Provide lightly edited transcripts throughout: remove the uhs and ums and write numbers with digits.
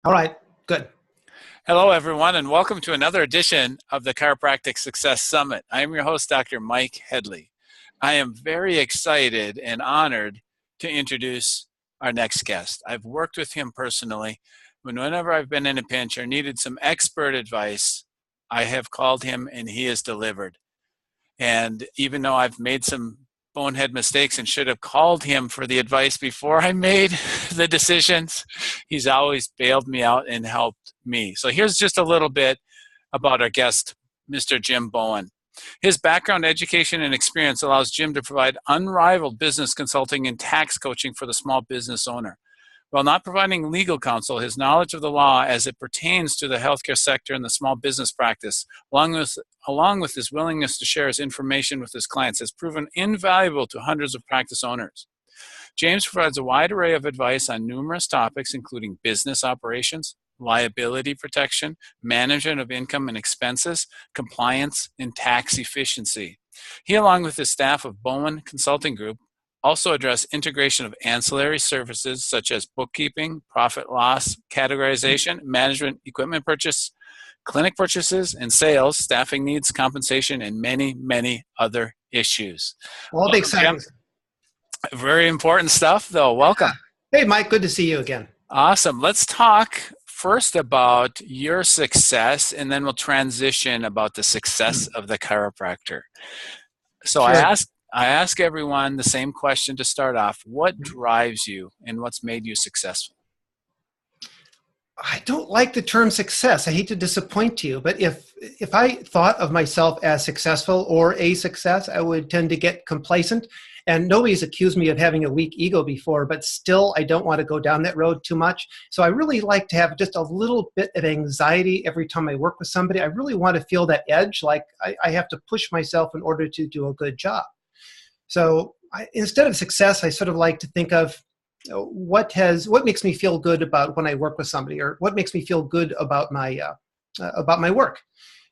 All right, good. Hello, everyone, and welcome to another edition of the Chiropractic Success Summit. I am your host, Dr. Mike Headlee. I am very excited and honored to introduce our next guest. I've worked with him personally. Whenever I've been in a pinch or needed some expert advice, I have called him and he has delivered. And even though I've made some bonehead mistakes and should have called him for the advice before I made the decisions, he's always bailed me out and helped me. So here's just a little bit about our guest, Mr. Jim Bowen. His background, education, and experience allows Jim to provide unrivaled business consulting and tax coaching for the small business owner. While not providing legal counsel, his knowledge of the law as it pertains to the healthcare sector and the small business practice, along with his willingness to share his information with his clients, has proven invaluable to hundreds of practice owners. James provides a wide array of advice on numerous topics, including business operations, liability protection, management of income and expenses, compliance, and tax efficiency. He, along with his staff of Bowen Consulting Group, also address integration of ancillary services such as bookkeeping, profit loss, categorization, management, equipment purchase, clinic purchases and sales, staffing needs, compensation, and many, many other issues. All the exciting. Very important stuff, though. Welcome. Hey, Mike, good to see you again. Awesome. Let's talk first about your success, and then we'll transition about the success of the chiropractor. So Sure. I ask everyone the same question to start off. What drives you and what's made you successful? I don't like the term success. I hate to disappoint you, but if I thought of myself as successful or a success, I would tend to get complacent. And nobody's accused me of having a weak ego before, but still I don't want to go down that road too much. So I really like to have just a little bit of anxiety every time I work with somebody. I really want to feel that edge, like I have to push myself in order to do a good job. So instead of success, I sort of like to think of what makes me feel good about when I work with somebody, or what makes me feel good about my work.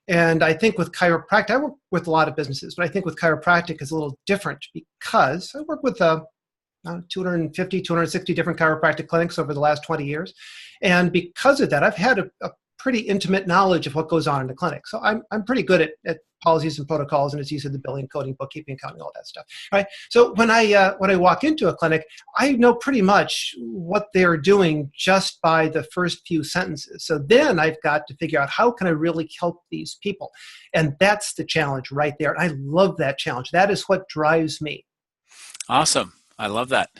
And I think with chiropractic, I work with a lot of businesses, but I think with chiropractic is a little different because I work with 250, 260 different chiropractic clinics over the last 20 years. And because of that, I've had a pretty intimate knowledge of what goes on in the clinic. So I'm pretty good at policies and protocols, and as you said, the billing, coding, bookkeeping, accounting, all that stuff. Right. So when I walk into a clinic, I know pretty much what they're doing just by the first few sentences. So then I've got to figure out how can I really help these people, and that's the challenge right there. And I love that challenge. That is what drives me. Awesome. I love that.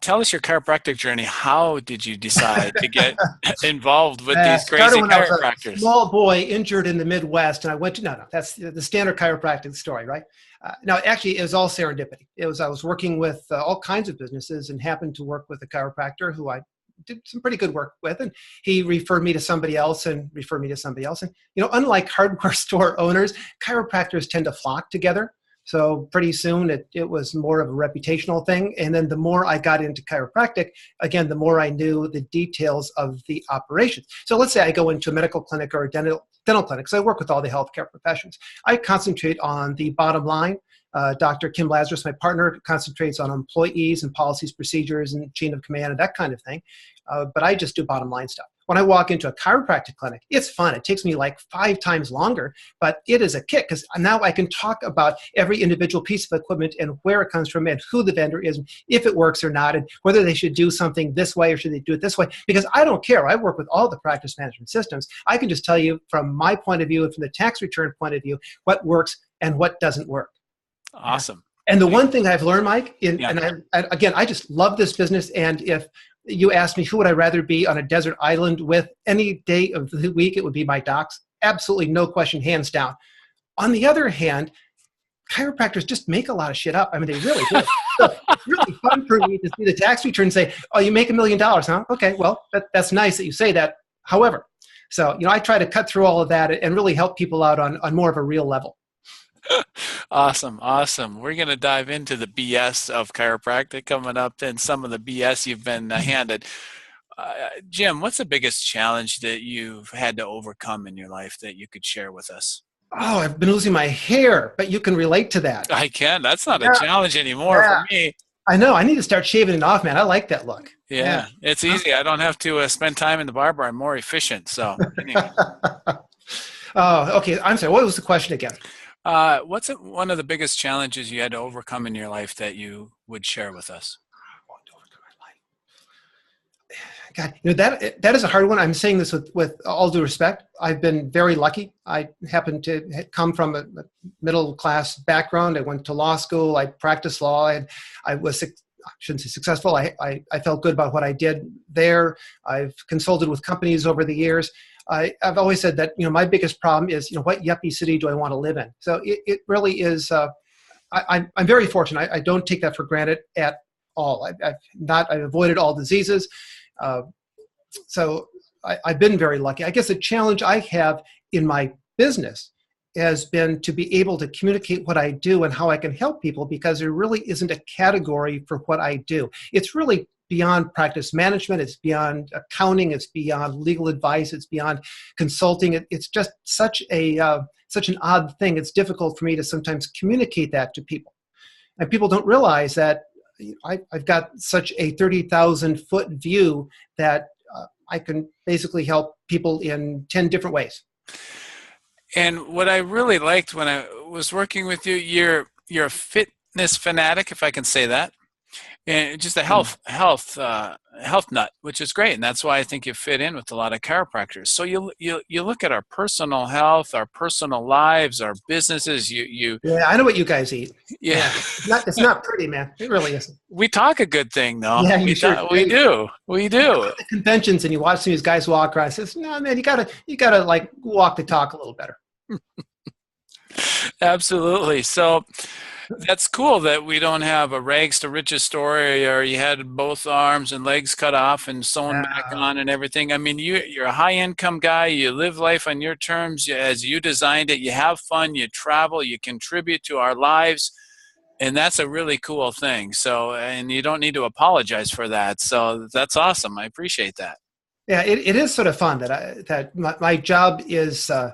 Tell us your chiropractic journey. How did you decide to get involved with these crazy chiropractors? I was a small boy injured in the Midwest, and I went to, no, that's the standard chiropractic story, right? No, actually, it was all serendipity. I was working with all kinds of businesses and happened to work with a chiropractor who I did some pretty good work with, and he referred me to somebody else and referred me to somebody else. And, unlike hardware store owners, chiropractors tend to flock together. So pretty soon it was more of a reputational thing. And then the more I got into chiropractic, again, the more I knew the details of the operations. So let's say I go into a medical clinic or a dental clinic. So I work with all the healthcare professions. I concentrate on the bottom line. Dr. Kim Lazarus, my partner, concentrates on employees and policies, procedures, and chain of command and that kind of thing. But I just do bottom line stuff. When I walk into a chiropractic clinic, it's fun. It takes me like 5 times longer, but it is a kick because now I can talk about every individual piece of equipment and where it comes from and who the vendor is, and if it works or not, and whether they should do something this way or should they do it this way, because I don't care. I work with all the practice management systems. I can just tell you from my point of view and from the tax return point of view what works and what doesn't work. Awesome. And the one thing I've learned, Mike, I just love this business, and if you asked me who would I rather be on a desert island with any day of the week, it would be my docs. Absolutely no question, hands down. On the other hand, chiropractors just make a lot of shit up. I mean, they really do. So it's really fun for me to see the tax return and say, oh, you make $1 million, huh? Okay, well, that's nice that you say that. However, so, I try to cut through all of that and really help people out on more of a real level. Awesome. We're going to dive into the BS of chiropractic coming up and some of the BS you've been handed. Jim, what's the biggest challenge that you've had to overcome in your life that you could share with us? Oh, I've been losing my hair, but you can relate to that. I can. That's not a challenge anymore for me. I know. I need to start shaving it off, man. I like that look. Yeah, it's easy. I don't have to spend time in the barber. I'm more efficient. So anyway. Oh, okay. I'm sorry. What was the question again? What's one of the biggest challenges you had to overcome in your life that you would share with us? God, that is a hard one. I'm saying this with all due respect. I've been very lucky. I happen to come from a middle class background. I went to law school. I practiced law. I was, I shouldn't say successful. I felt good about what I did there. I've consulted with companies over the years. I've always said that my biggest problem is what yuppie city do I want to live in? So it really is. I'm very fortunate. I don't take that for granted at all. I've avoided all diseases. So I've been very lucky. I guess the challenge I have in my business has been to be able to communicate what I do and how I can help people, because there really isn't a category for what I do. It's really beyond practice management. It's beyond accounting. It's beyond legal advice. It's beyond consulting. It's just such an odd thing. It's difficult for me to sometimes communicate that to people. And people don't realize that I've got such a 30,000-foot view that I can basically help people in 10 different ways. And what I really liked when I was working with you, you're a fitness fanatic, if I can say that, and just a health nut, which is great, and that's why I think you fit in with a lot of chiropractors. So you look at our personal health, our personal lives, our businesses. Yeah, I know what you guys eat. Yeah. It's not pretty, man. It really isn't. We talk a good thing, though. Yeah, we do. We do. You go to the conventions and you watch some of these guys walk around. And says, no, man, you gotta like walk the talk a little better. Absolutely. So that's cool that we don't have a rags to riches story, or you had both arms and legs cut off and sewn back on and everything. I mean, you're a high income guy. You live life on your terms as you designed it. You have fun. You travel. You contribute to our lives. And that's a really cool thing. So, and you don't need to apologize for that. So that's awesome. I appreciate that. Yeah, it is sort of fun that my job is fun.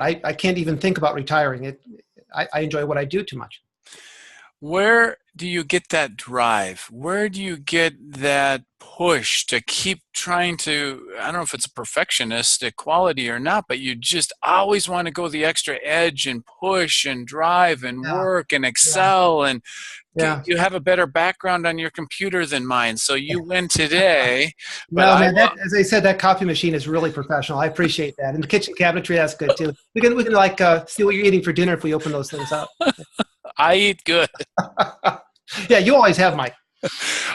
I can't even think about retiring. I enjoy what I do too much. Where do you get that drive? Where do you get that push to keep trying to, I don't know if it's a perfectionistic quality or not, but you just always want to go the extra edge and push and drive and work and excel. And you have a better background on your computer than mine, so you win today. No, man, as I said, that coffee machine is really professional. I appreciate that. And the kitchen cabinetry, that's good too. We can like see what you're eating for dinner if we open those things up. I eat good. Yeah, you always have, Mike.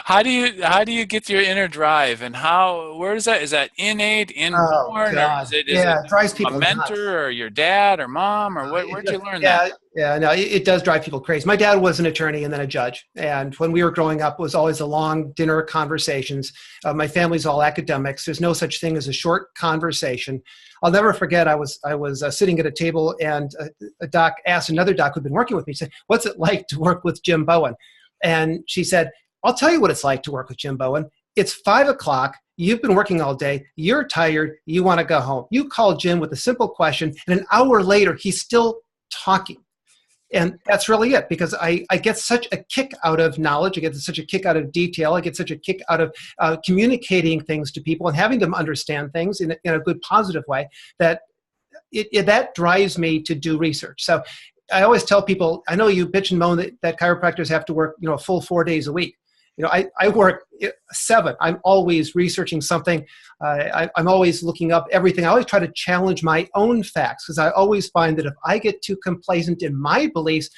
How do you get your inner drive, and where is that? Is that innate, inborn, or is it it drives people a mentor nuts. or your dad or mom, or where'd you learn that? Yeah, no, it does drive people crazy. My dad was an attorney and then a judge, and when we were growing up, it was always a long dinner conversations. My family's all academics. There's no such thing as a short conversation. I'll never forget. I was sitting at a table, and a doc asked another doc who'd been working with me. Said, "What's it like to work with Jim Bowen?" And she said, "I'll tell you what it's like to work with Jim Bowen. It's 5 o'clock. You've been working all day. You're tired. You want to go home. You call Jim with a simple question, and an hour later, he's still talking." And that's really it, because I get such a kick out of knowledge. I get such a kick out of detail. I get such a kick out of communicating things to people and having them understand things in a good, positive way, that that drives me to do research. So I always tell people, I know you bitch and moan that chiropractors have to work, a full 4 days a week. I work 7. I'm always researching something. I'm always looking up everything. I always try to challenge my own facts, because I always find that if I get too complacent in my beliefs,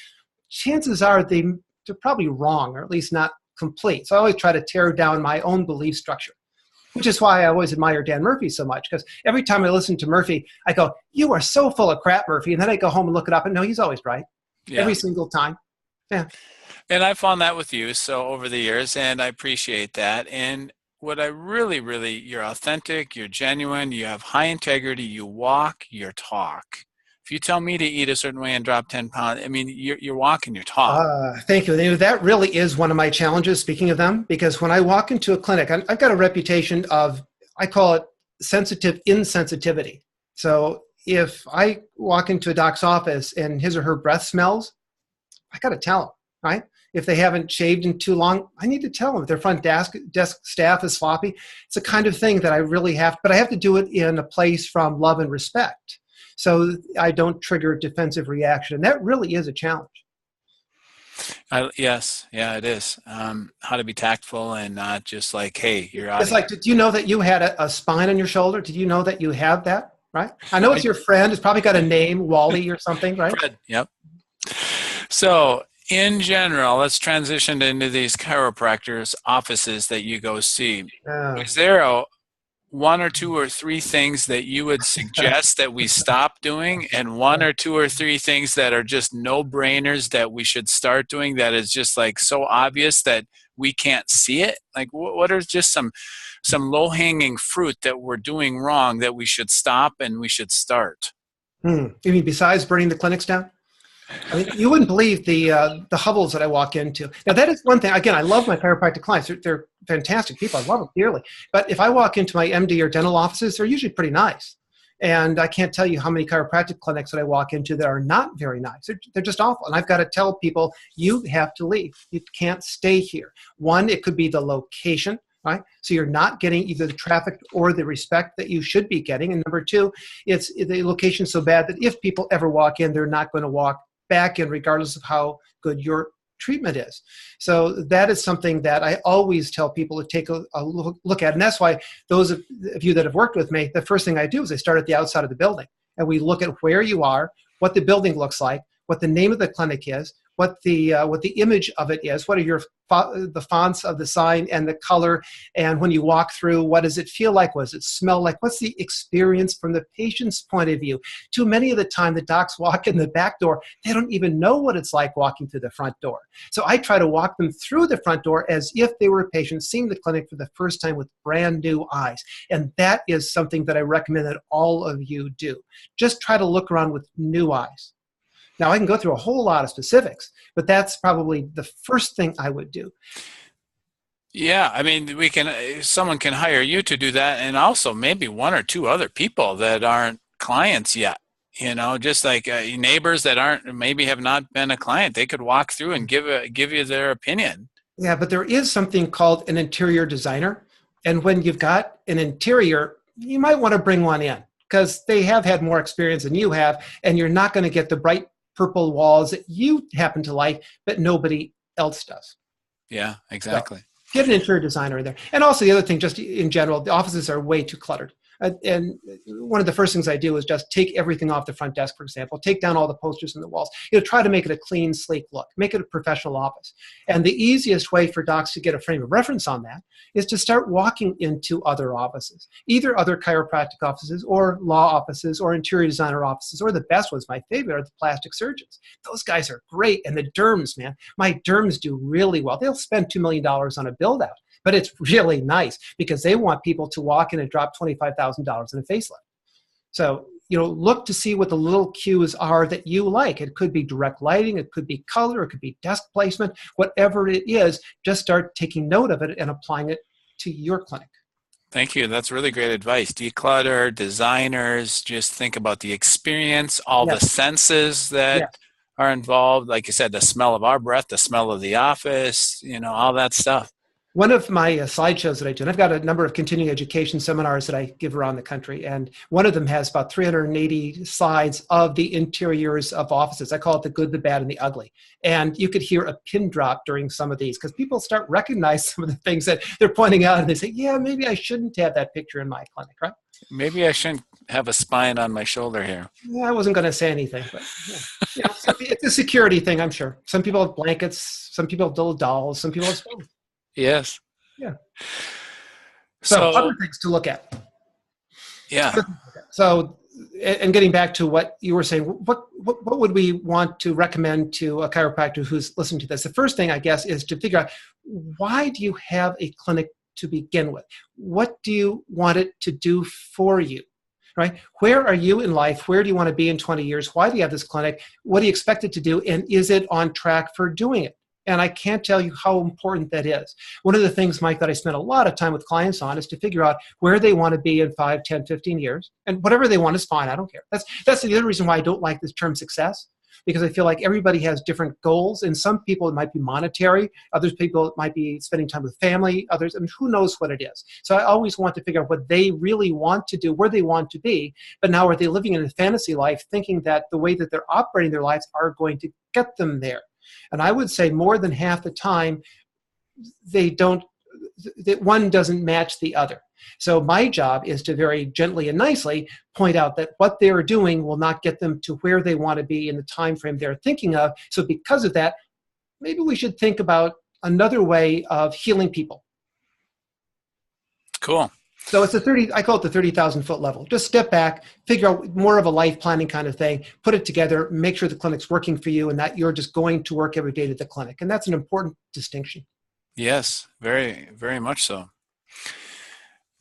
chances are they're probably wrong, or at least not complete. So I always try to tear down my own belief structure, which is why I always admire Dan Murphy so much, because every time I listen to Murphy, I go, "You are so full of crap, Murphy." And then I go home and look it up, and no, he's always right. Yeah. Every single time. Yeah. And I found that with you over the years, and I appreciate that. And what I really, really, you're authentic, you're genuine, you have high integrity, you walk your talk. If you tell me to eat a certain way and drop 10 pounds, I mean, you're walking your talk. Thank you. That really is one of my challenges, speaking of them, because when I walk into a clinic, I've got a reputation of, I call it sensitive insensitivity. So if I walk into a doc's office and his or her breath smells, I got to tell him, right? If they haven't shaved in too long, I need to tell them. If their front desk staff is sloppy, it's the kind of thing that I really have, but I have to do it in a place from love and respect, so I don't trigger defensive reaction. And that really is a challenge. Yes, yeah, it is. How to be tactful and not just like, hey, you're out. It's like, did you know that you had a spine on your shoulder? Did you know that you have that? Right? I know it's your friend. It's probably got a name, Wally or something, right? Fred, yep. So in general, let's transition into these chiropractors' offices that you go see. Is there one or two or three things that you would suggest that we stop doing, and one or two or three things that are just no-brainers that we should start doing that is just like so obvious that we can't see it? Like, what are just some low-hanging fruit that we're doing wrong that we should stop and we should start? You mean besides burning the clinics down? I mean, you wouldn't believe the hovels that I walk into. Now, that is one thing. Again, I love my chiropractic clients. They're fantastic people. I love them dearly. But if I walk into my MD or dental offices, they're usually pretty nice. And I can't tell you how many chiropractic clinics that I walk into that are not very nice. They're just awful. And I've got to tell people, you have to leave. You can't stay here. One, it could be the location. Right? So you're not getting either the traffic or the respect that you should be getting. And number two, it's the location's so bad that if people ever walk in, they're not going to walk back in regardless of how good your treatment is. So that is something that I always tell people to take a look at. And that's why those of you that have worked with me, the first thing I do is I start at the outside of the building. And we look at where you are, what the building looks like, what the name of the clinic is, what the image of it is, what are the fonts of the sign and the color, and when you walk through, what does it feel like? What does it smell like? What's the experience from the patient's point of view? Too many of the time, the docs walk in the back door, they don't even know what it's like walking through the front door. So I try to walk them through the front door as if they were a patient seeing the clinic for the first time with brand new eyes. And that is something that I recommend that all of you do. Just try to look around with new eyes. Now, I can go through a whole lot of specifics, but that's probably the first thing I would do. Yeah, I mean, someone can hire you to do that, and also maybe one or two other people that aren't clients yet. Just like neighbors that maybe have not been a client, they could walk through and give you their opinion. Yeah, but there is something called an interior designer, and when you've got an interior, you might want to bring one in because they have had more experience than you have, and you're not going to get the bright purple walls that you happen to like, but nobody else does. Yeah, exactly. So get an interior designer in there. And also the other thing, just in general, the offices are way too cluttered. And one of the first things I do is just take everything off the front desk, for example, take down all the posters in the walls. Try to make it a clean, sleek look, make it a professional office. And the easiest way for docs to get a frame of reference on that is to start walking into other offices, either other chiropractic offices or law offices or interior designer offices, or the best ones, my favorite, are the plastic surgeons. Those guys are great. And the derms, man, my derms do really well. They'll spend $2 million on a build out. But it's really nice because they want people to walk in and drop $25,000 in a facelift. So, look to see what the little cues are that you like. It could be direct lighting, it could be color, it could be desk placement, whatever it is, just start taking note of it and applying it to your clinic. Thank you. That's really great advice. Declutter, designers, just think about the experience, all the senses that are involved. Like you said, the smell of our breath, the smell of the office, all that stuff. One of my slideshows that I do, and I've got a number of continuing education seminars that I give around the country, and one of them has about 380 slides of the interiors of offices. I call it the good, the bad, and the ugly. And you could hear a pin drop during some of these because people start recognizing some of the things that they're pointing out, and they say, yeah, maybe I shouldn't have that picture in my clinic, right? Maybe I shouldn't have a spine on my shoulder here. Yeah, I wasn't going to say anything, but it's a security thing, I'm sure. Some people have blankets, some people have little dolls, some people have stones. Yes. Yeah. So other things to look at. Yeah. So, and getting back to what you were saying, what would we want to recommend to a chiropractor who's listening to this? The first thing, I guess, is to figure out, why do you have a clinic to begin with? What do you want it to do for you? Right? Where are you in life? Where do you want to be in 20 years? Why do you have this clinic? What do you expect it to do? And is it on track for doing it? And I can't tell you how important that is. One of the things, Mike, that I spend a lot of time with clients on is to figure out where they want to be in 5, 10, 15 years. And whatever they want is fine. I don't care. That's the other reason why I don't like this term success. because I feel like everybody has different goals. And some people, it might be monetary. Other people, it might be spending time with family. Others, I mean, who knows what it is. So I always want to figure out what they really want to do, where they want to be. But now are they living in a fantasy life thinking that the way that they're operating their lives are going to get them there? And I would say more than half the time, they don't, that one doesn't match the other. So my job is to very gently and nicely point out that what they're doing will not get them to where they want to be in the time frame they're thinking of. So because of that, maybe we should think about another way of healing people. Cool. So it's I call it the 30,000 foot level. Just step back, figure out more of a life planning kind of thing, put it together, make sure the clinic's working for you and that you're just going to work every day to the clinic. And that's an important distinction. Yes, very, very much so.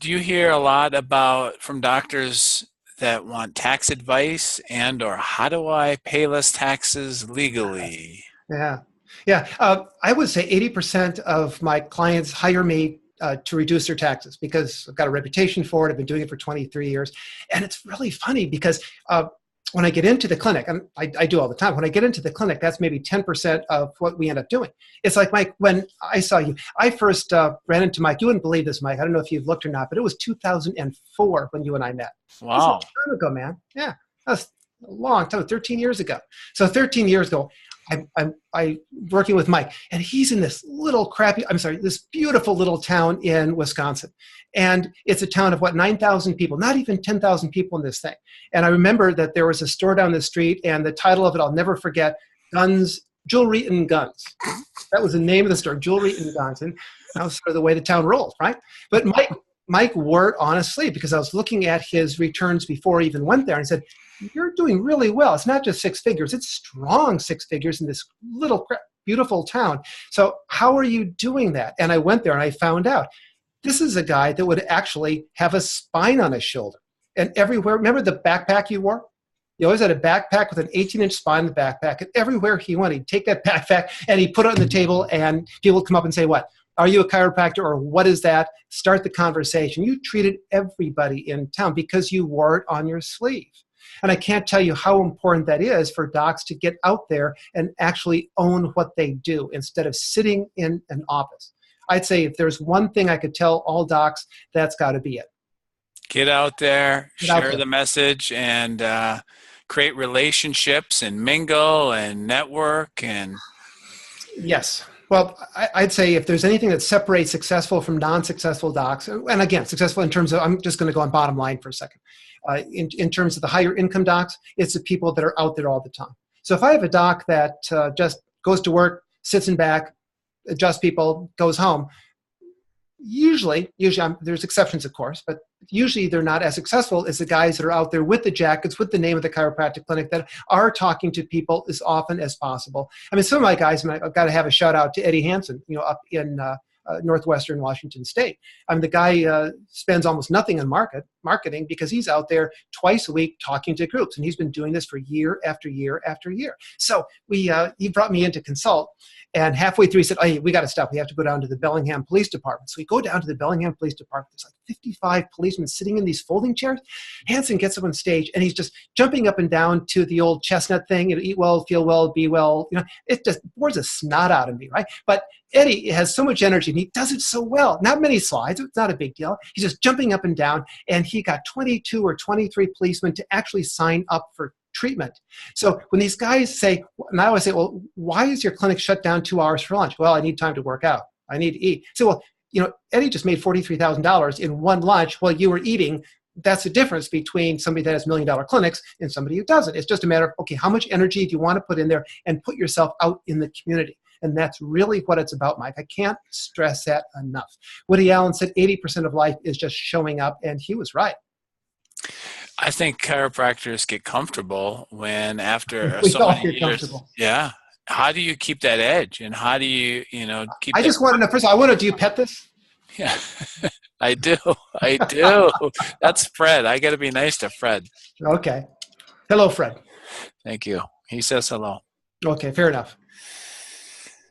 Do you hear a lot from doctors that want tax advice or how do I pay less taxes legally? Yeah. I would say 80% of my clients hire me to reduce their taxes because I've got a reputation for it. I've been doing it for 23 years. And it's really funny because when I get into the clinic, and I do all the time, when I get into the clinic, that's maybe 10% of what we end up doing. It's like, Mike, when I saw you, I first ran into Mike. You wouldn't believe this, Mike. I don't know if you've looked or not, but it was 2004 when you and I met. Wow. That was a long time ago, man. Yeah, that was a long time, 13 years ago. So 13 years ago, I'm working with Mike, and he's in this this beautiful little town in Wisconsin. And it's a town of 9,000 people, not even 10,000 people in this thing. And I remember that there was a store down the street, and the title of it, I'll never forget, Jewelry and Guns. That was the name of the store, Jewelry and Guns. And that was sort of the way the town rolled, right? But Mike wore it honestly because I was looking at his returns before he even went there and said, you're doing really well. It's not just six figures. It's strong six figures in this little beautiful town. So how are you doing that? And I went there and I found out this is a guy that would actually have a spine on his shoulder. And everywhere, remember the backpack you wore? He always had a backpack with an 18-inch spine in the backpack. And everywhere he went, he'd take that backpack and he'd put it on the table and people would come up and say, what? Are you a chiropractor or what is that? Start the conversation. You treated everybody in town because you wore it on your sleeve. And I can't tell you how important that is for docs to get out there and actually own what they do instead of sitting in an office. I'd say if there's one thing I could tell all docs, that's got to be it. Get out there, share the message, and create relationships and mingle and network. And yes. Well, I'd say if there's anything that separates successful from non-successful docs, and again, successful in terms of, I'm just going to go on bottom line for a second. In terms of the higher income docs, it's the people that are out there all the time. So if I have a doc that just goes to work, sits in back, adjusts people, goes home, usually there's exceptions, of course, but usually they're not as successful as the guys that are out there with the jackets, with the name of the chiropractic clinic that are talking to people as often as possible. I mean, some of my guys, I've got to have a shout out to Eddie Hansen, up in Northwestern Washington State. I mean, the guy spends almost nothing on marketing because he's out there twice a week talking to groups, and he's been doing this for year after year after year. So he brought me in to consult, and halfway through he said, "Hey, we got to stop. We have to go down to the Bellingham Police Department." So we go down to the Bellingham Police Department. There's like 55 policemen sitting in these folding chairs. Hansen gets up on stage, and he's just jumping up and down to the old chestnut thing, eat well, feel well, be well. It just bores the snot out of me, right? But Eddie has so much energy, and he does it so well. Not many slides. It's not a big deal. He's just jumping up and down, and he got 22 or 23 policemen to actually sign up for treatment. So when these guys say, and I always say, well, why is your clinic shut down 2 hours for lunch? Well, I need time to work out. I need to eat. So, well, Eddie just made $43,000 in one lunch while you were eating. That's the difference between somebody that has $1 million clinics and somebody who doesn't. It's just a matter of, okay, how much energy do you want to put in there and put yourself out in the community? And that's really what it's about, Mike. I can't stress that enough. Woody Allen said 80% of life is just showing up, and he was right. I think chiropractors get comfortable when after we so all many get years. comfortable. Yeah. How do you keep that edge? And how do you, keep I just want to know, first of all, do you pet this? Yeah, I do. I do. That's Fred. I got to be nice to Fred. Okay. Hello, Fred. Thank you. He says hello. Okay, fair enough.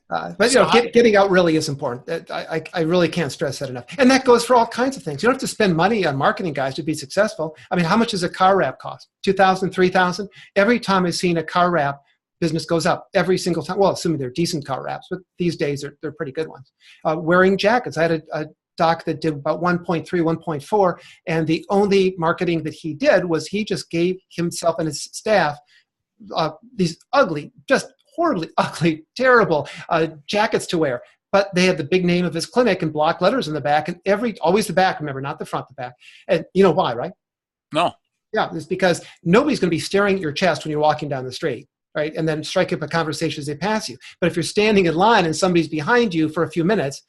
But getting out really is important. I really can't stress that enough. And that goes for all kinds of things. You don't have to spend money on marketing guys to be successful. I mean, how much does a car wrap cost? $2,000, $3,000? Every time I've seen a car wrap business goes up every single time. Well, assuming they're decent car wraps, but these days they're pretty good ones. Wearing jackets. I had a doc that did about 1.3, 1.4, and the only marketing that he did was he just gave himself and his staff these ugly, just horribly ugly, terrible jackets to wear. But they had the big name of his clinic in block letters in the back, and always the back, remember, not the front, the back. And you know why, right? No. Yeah, it's because nobody's going to be staring at your chest when you're walking down the street, right? And then strike up a conversation as they pass you. But if you're standing in line and somebody's behind you for a few minutes,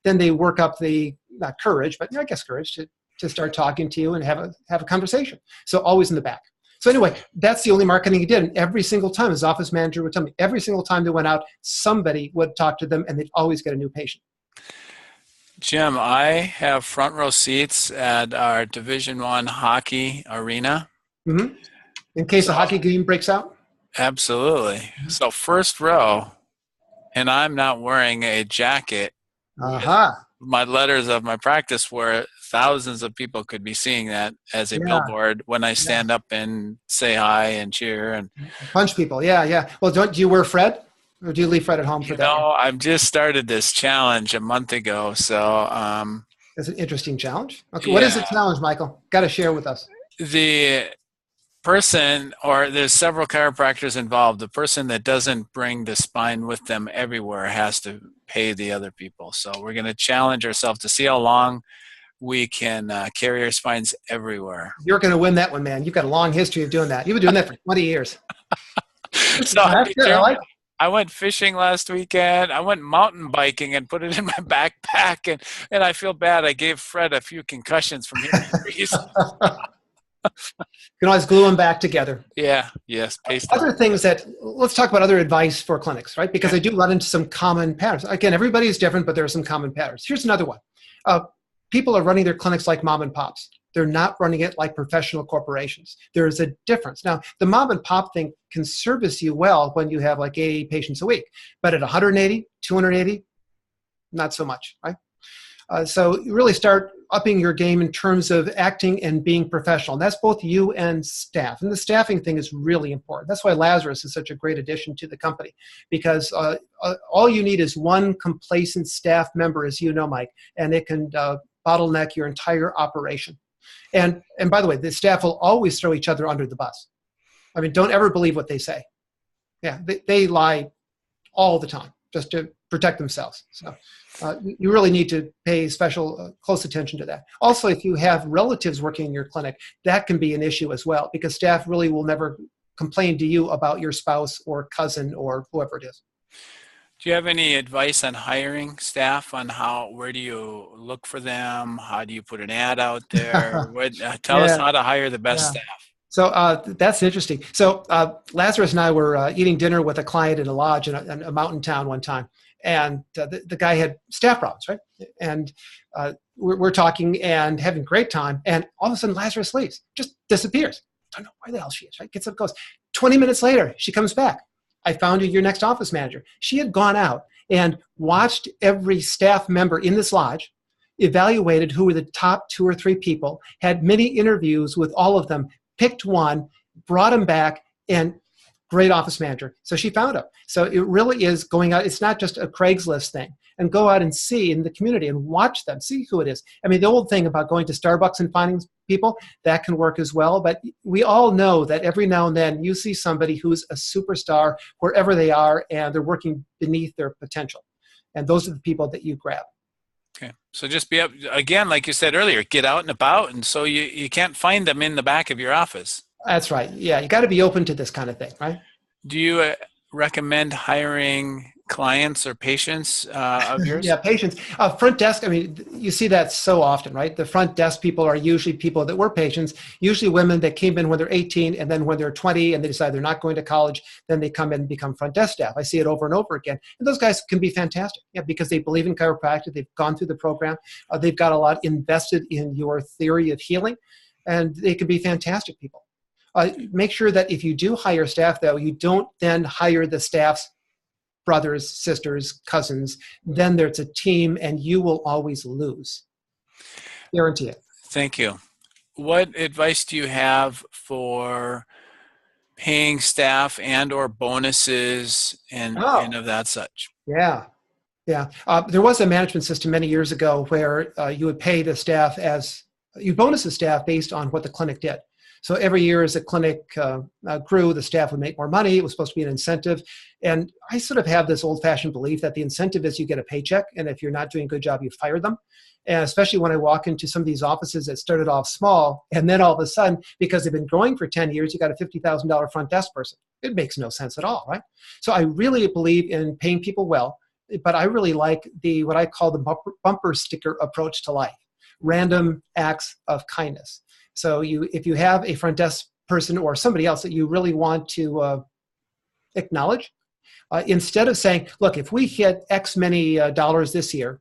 then they work up the, not courage, but I guess courage to start talking to you and have a conversation. So always in the back. So anyway, that's the only marketing he did. And every single time his office manager would tell me, every single time they went out, somebody would talk to them and they'd always get a new patient. Jim, I have front row seats at our Division I hockey arena. Mm-hmm. In case a hockey game breaks out? Absolutely. So first row, and I'm not wearing a jacket. Uh-huh. My letters of my practice where thousands of people could be seeing that as a billboard when I stand up and say hi and cheer and punch people. Yeah. Well, do you wear Fred, or do you leave Fred at home for that? No, I've just started this challenge a month ago. So it's an interesting challenge. Okay, what is the challenge, Michael? Got to share with us. The person, or there's several chiropractors involved, the person that doesn't bring the spine with them everywhere has to pay the other people. So we're going to challenge ourselves to see how long we can carry our spines everywhere. You're going to win that one, man. You've got a long history of doing that. You've been doing that for 20 years. So I went fishing last weekend. I went mountain biking and put it in my backpack, and I feel bad. I gave Fred a few concussions from hitting trees. You can always glue them back together. Yeah, yes. Other things let's talk about other advice for clinics, right? Because I do run into some common patterns. Again, everybody is different, but there are some common patterns. Here's another one. People are running their clinics like mom and pops. They're not running it like professional corporations. There is a difference. Now, the mom and pop thing can service you well when you have like 80 patients a week, but at 180, 280, not so much, right? So you really start upping your game in terms of acting and being professional. And that's both you and staff. And the staffing thing is really important. That's why Lazarus is such a great addition to the company, because all you need is one complacent staff member, as you know, Mike, and it can bottleneck your entire operation. And by the way, the staff will always throw each other under the bus. I mean, don't ever believe what they say. Yeah, they lie all the time just to protect themselves. So you really need to pay special close attention to that. Also, if you have relatives working in your clinic, that can be an issue as well, because staff really will never complain to you about your spouse or cousin or whoever it is. Do you have any advice on hiring staff, on where do you look for them? How do you put an ad out there? Tell us how to hire the best staff. So that's interesting. So Lazarus and I were eating dinner with a client in a lodge in a mountain town one time. And the guy had staff problems, right? And we're talking and having a great time. And all of a sudden, Lazarus leaves, just disappears. I don't know where the hell she is, right? Gets up, goes. 20 minutes later, she comes back. I found you your next office manager. She had gone out and watched every staff member in this lodge, evaluated who were the top 2 or 3 people, had many interviews with all of them, picked one, brought him back, and great office manager. So she found him. So it really is going out. It's not just a Craigslist thing. And go out and see in the community and watch them, see who it is. I mean, the old thing about going to Starbucks and finding people, that can work as well. But we all know that every now and then you see somebody who's a superstar wherever they are, and they're working beneath their potential. And those are the people that you grab. Okay. So just be up, again, like you said earlier, get out and about. And so you can't find them in the back of your office. That's right. Yeah, you got to be open to this kind of thing, right? Do you recommend hiring clients or patients of yours? Yeah, patients. Front desk, I mean, you see that so often, right? The front desk people are usually people that were patients, usually women that came in when they're 18, and then when they're 20 and they decide they're not going to college, then they come in and become front desk staff. I see it over and over again. And those guys can be fantastic, because they believe in chiropractic, they've gone through the program, they've got a lot invested in your theory of healing, and they can be fantastic people. Make sure that if you do hire staff, though, you don't then hire the staff's brothers, sisters, cousins. Then there's a team, and you will always lose. Guarantee it. Thank you. What advice do you have for paying staff and or bonuses and Oh, of that such? yeah. Yeah. There was a management system many years ago where you would pay the staff you bonus the staff based on what the clinic did. So every year as the clinic grew, the staff would make more money. It was supposed to be an incentive. And I sort of have this old fashioned belief that the incentive is you get a paycheck. And if you're not doing a good job, you fire them. And especially when I walk into some of these offices that started off small, and then all of a sudden, because they've been growing for 10 years, you got a $50,000 front desk person. It makes no sense at all, right? So I really believe in paying people well, but I really like what I call the bumper sticker approach to life, random acts of kindness. So if you have a front desk person or somebody else that you really want to acknowledge, instead of saying, look, if we hit X many dollars this year,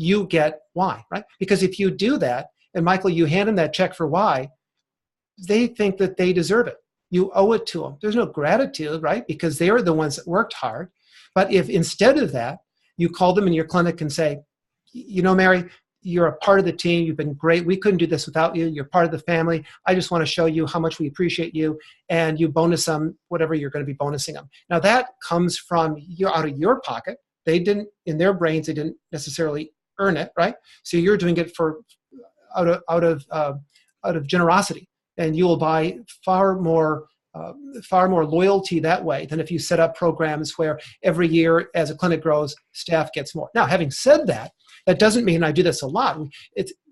you get Y, right? Because if you do that, and Michael, you hand them that check for Y, they think that they deserve it. You owe it to them. There's no gratitude, right? Because they are the ones that worked hard. But if instead of that, you call them in your clinic and say, you know, Mary, you're a part of the team. You've been great. We couldn't do this without you. You're part of the family. I just want to show you how much we appreciate you. And you bonus them, whatever you're going to be bonusing them. Now that comes from out of your pocket. They didn't, in their brains, they didn't necessarily earn it, right? So you're doing it out of generosity, and you will buy far more loyalty that way than if you set up programs where every year as a clinic grows, staff gets more. Now, having said that, that doesn't mean I do this a lot.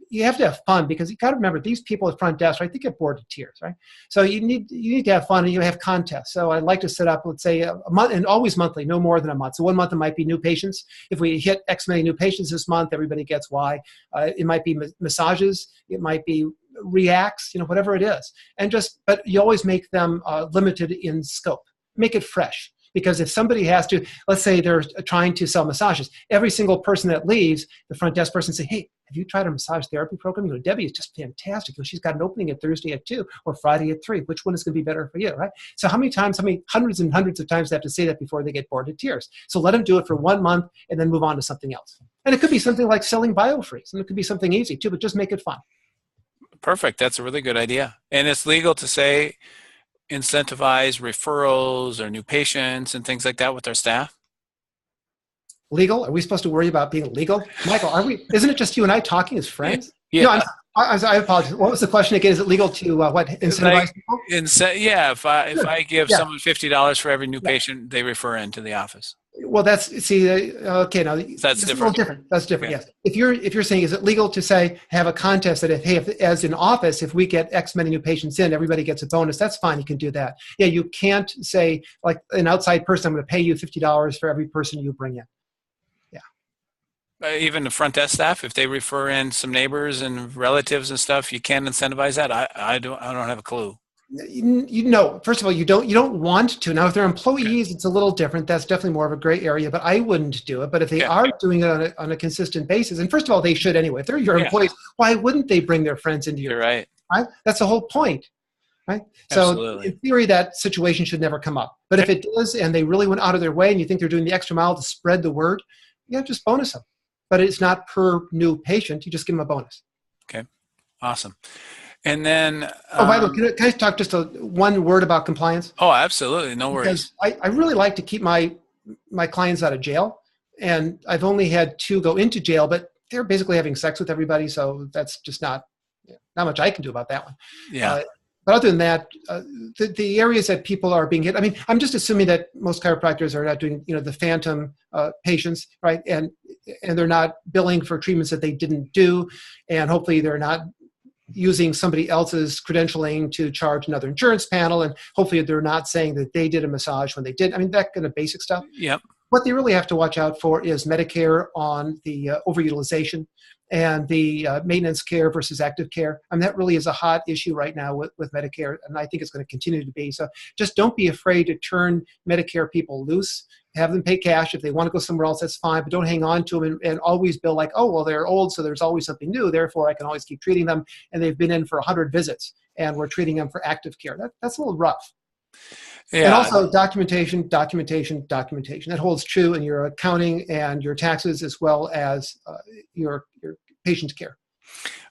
You have to have fun, because you got to remember these people at front desk, right? They get bored to tears, right? So you need to have fun, and you have contests. So I'd like to set up, let's say, a month, and always monthly, no more than a month. So 1 month it might be new patients. If we hit X many new patients this month, everybody gets Y. It might be massages. It might be reacts, whatever it is. But you always make them limited in scope. Make it fresh. Because if somebody has to, let's say they're trying to sell massages, every single person that leaves, the front desk person say, hey, have you tried a massage therapy program? Debbie is just fantastic. She's got an opening at Thursday at 2 or Friday at 3. Which one is going to be better for you, right? So how many hundreds and hundreds of times they have to say that before they get bored to tears? So let them do it for 1 month and then move on to something else. And it could be something like selling biofreeze. And it could be something easy too, but just make it fun. Perfect. That's a really good idea. And it's legal to say incentivize referrals or new patients and things like that with our staff? Legal? Are we supposed to worry about being legal? Michael, isn't it just you and I talking as friends? Yeah. I apologize. What was the question again? Is it legal to incentivize people? If I give someone $50 for every new patient they refer into the office. Well, okay. Now that's different. A little different. That's different. Okay. Yes. If you're saying, is it legal to say have a contest that as an office, if we get X many new patients in, everybody gets a bonus? That's fine. You can do that. Yeah. You can't say like an outside person, I'm going to pay you $50 for every person you bring in. Yeah. Even the front desk staff, if they refer in some neighbors and relatives and stuff, you can't incentivize that. I don't have a clue. First of all, you don't want to. Now, if they're employees, it's a little different. That's definitely more of a gray area, but I wouldn't do it. But if they are doing it on a consistent basis, and first of all, they should anyway. If they're your employees, why wouldn't they bring their friends into your You're right. Right? That's the whole point, right? Absolutely. So in theory, that situation should never come up. But if it does, and they really went out of their way, and you think they're doing the extra mile to spread the word, just bonus them. But it's not per new patient. You just give them a bonus. Okay. Awesome. And then, by the way, can I talk just one word about compliance? Oh, absolutely. No worries. Because I really like to keep my clients out of jail. And I've only had 2 go into jail, but they're basically having sex with everybody. So that's just not much I can do about that one. Yeah. But other than that, the areas that people are being hit, I mean, I'm just assuming that most chiropractors are not doing, the phantom patients, right? And they're not billing for treatments that they didn't do. And hopefully they're not using somebody else's credentialing to charge another insurance panel. And hopefully they're not saying that they did a massage when they did. I mean, that kind of basic stuff. Yep. What they really have to watch out for is Medicare on the overutilization and the maintenance care versus active care. And that really is a hot issue right now with Medicare. And I think it's going to continue to be. So just don't be afraid to turn Medicare people loose. Have them pay cash. If they want to go somewhere else, that's fine. But don't hang on to them and always bill like, oh, well, they're old, so there's always something new. Therefore, I can always keep treating them. And they've been in for 100 visits, and we're treating them for active care. That's a little rough. Yeah. And also documentation. That holds true in your accounting and your taxes, as well as your patient care.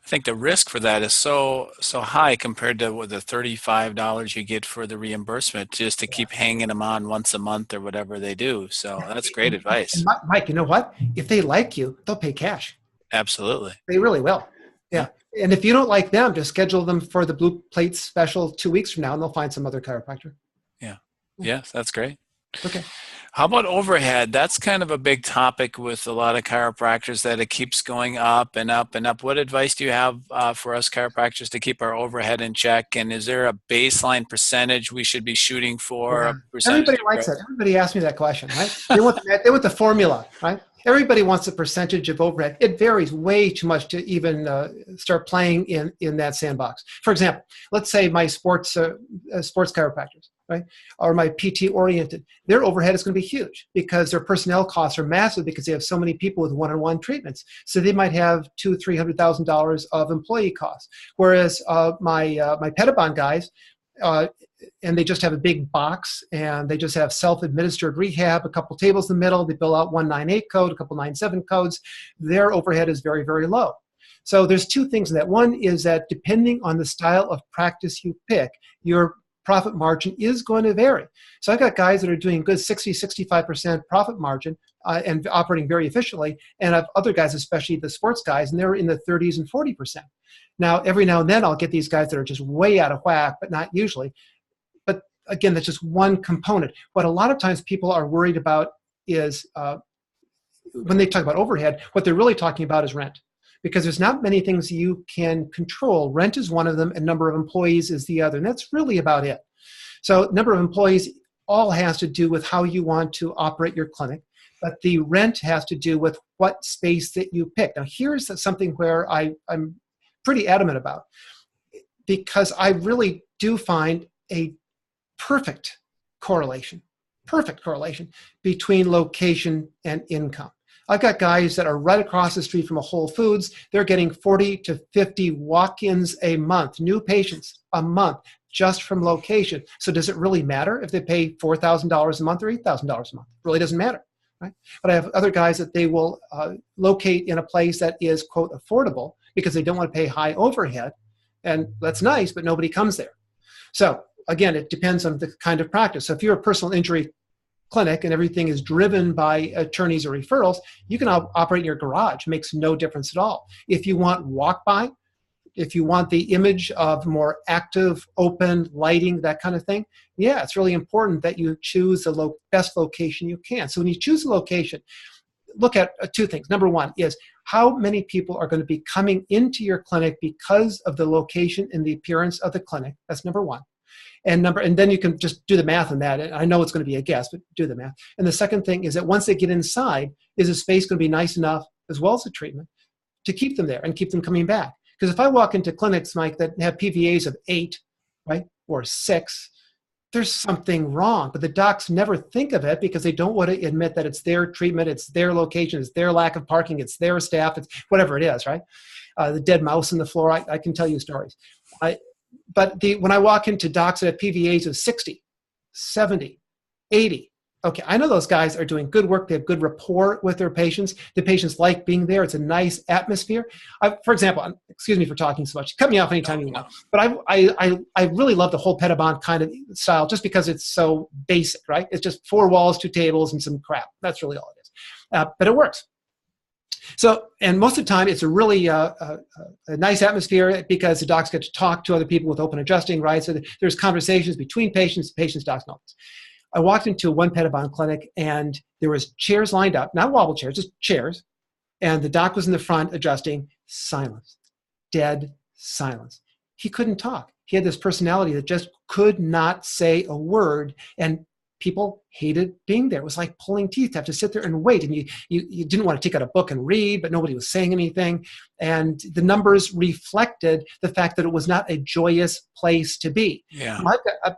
I think the risk for that is so high compared to what the $35 you get for the reimbursement just to keep hanging them on once a month or whatever they do. So that's great And advice. Mike, you know what? If they like you, they'll pay cash. Absolutely. They really will. Yeah. Yeah. And if you don't like them, just schedule them for the Blue Plate special 2 weeks from now, and they'll find some other chiropractor. Yeah. Yes, that's great. Okay. How about overhead? That's kind of a big topic with a lot of chiropractors that it keeps going up and up and up. What advice do you have for us chiropractors to keep our overhead in check? And is there a baseline percentage we should be shooting for? Yeah. A percentage Everybody of likes growth? that. Everybody asks me that question, right? They want the formula, right? Everybody wants a percentage of overhead. It varies way too much to even start playing in that sandbox. For example, let's say my sports chiropractors, right, or my PT oriented, their overhead is going to be huge because their personnel costs are massive because they have so many people with one-on-one treatments. So they might have $200,000-$300,000 of employee costs. Whereas my Pedibond guys, and they just have a big box and they just have self-administered rehab, a couple tables in the middle, they bill out 198 code, a couple 97 codes, their overhead is very, very low. So there's two things in that. One is that depending on the style of practice you pick, your profit margin is going to vary. So I've got guys that are doing good 60-65% profit margin and operating very efficiently, and I have other guys, especially the sports guys, and they're in the 30s and 40%. Now, every now and then I'll get these guys that are just way out of whack, but not usually. But again, that's just one component. What a lot of times people are worried about is when they talk about overhead, what they're really talking about is rent. Because there's not many things you can control. Rent is one of them, and number of employees is the other. And that's really about it. So number of employees all has to do with how you want to operate your clinic. But the rent has to do with what space that you pick. Now, here's something where I'm pretty adamant about, because I really do find a perfect correlation between location and income. I've got guys that are right across the street from a Whole Foods. They're getting 40 to 50 walk-ins a month, new patients a month, just from location. So does it really matter if they pay $4,000 a month or $8,000 a month? It really doesn't matter, right? But I have other guys that they will locate in a place that is, quote, affordable because they don't want to pay high overhead. And that's nice, but nobody comes there. So again, it depends on the kind of practice. So if you're a personal injury clinic and everything is driven by attorneys or referrals, you can operate in your garage. It makes no difference at all. If you want walk-by, if you want the image of more active, open lighting, that kind of thing, yeah, it's really important that you choose the best location you can. So when you choose a location, look at two things. Number one is how many people are going to be coming into your clinic because of the location and the appearance of the clinic. That's number one. And then you can just do the math on that. And I know it's going to be a guess, but do the math. And the second thing is that once they get inside, is the space going to be nice enough, as well as the treatment, to keep them there and keep them coming back? Because if I walk into clinics, Mike, that have PVAs of 8, right, or 6, there's something wrong. But the docs never think of it because they don't want to admit that it's their treatment, it's their location, it's their lack of parking, it's their staff, it's whatever it is, right? The dead mouse on the floor, I can tell you stories. But when I walk into docs that have PVAs of 60, 70, 80, okay, I know those guys are doing good work. They have good rapport with their patients. The patients like being there. It's a nice atmosphere. For example, excuse me for talking so much. Cut me off anytime you want. But I really love the whole Pedibond kind of style just because it's so basic, right? It's just 4 walls, 2 tables, and some crap. That's really all it is. But it works. So, and most of the time, it's a really a nice atmosphere because the docs get to talk to other people with open adjusting, right? So there's conversations between patients, docs, and all this. I walked into one Pedibond clinic, and there was chairs lined up, not wobble chairs, just chairs. And the doc was in the front adjusting. Silence. Dead silence. He couldn't talk. He had this personality that just could not say a word, and people hated being there. It was like pulling teeth to have to sit there and wait. And you didn't want to take out a book and read, but nobody was saying anything. And the numbers reflected the fact that it was not a joyous place to be. Yeah.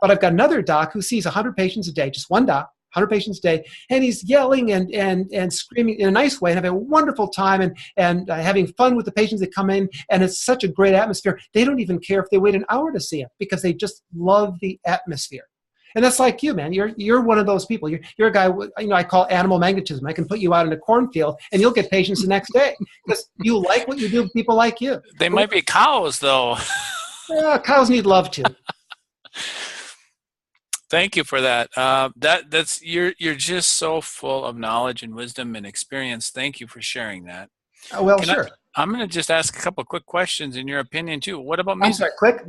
But I've got another doc who sees 100 patients a day, just one doc, 100 patients a day, and he's yelling and screaming in a nice way and having a wonderful time and having fun with the patients that come in. And it's such a great atmosphere. They don't even care if they wait an hour to see him because they just love the atmosphere. And that's like you, man. You're one of those people. You're a guy. I call animal magnetism. I can put you out in a cornfield, and you'll get patients the next day because you like what you do. People like you. They might be cows, though. Yeah, cows need love too. Thank you for that. That's you're just so full of knowledge and wisdom and experience. Thank you for sharing that. Well, sure. I'm going to just ask a couple of quick questions in your opinion too. What about I'm music? sorry, quick.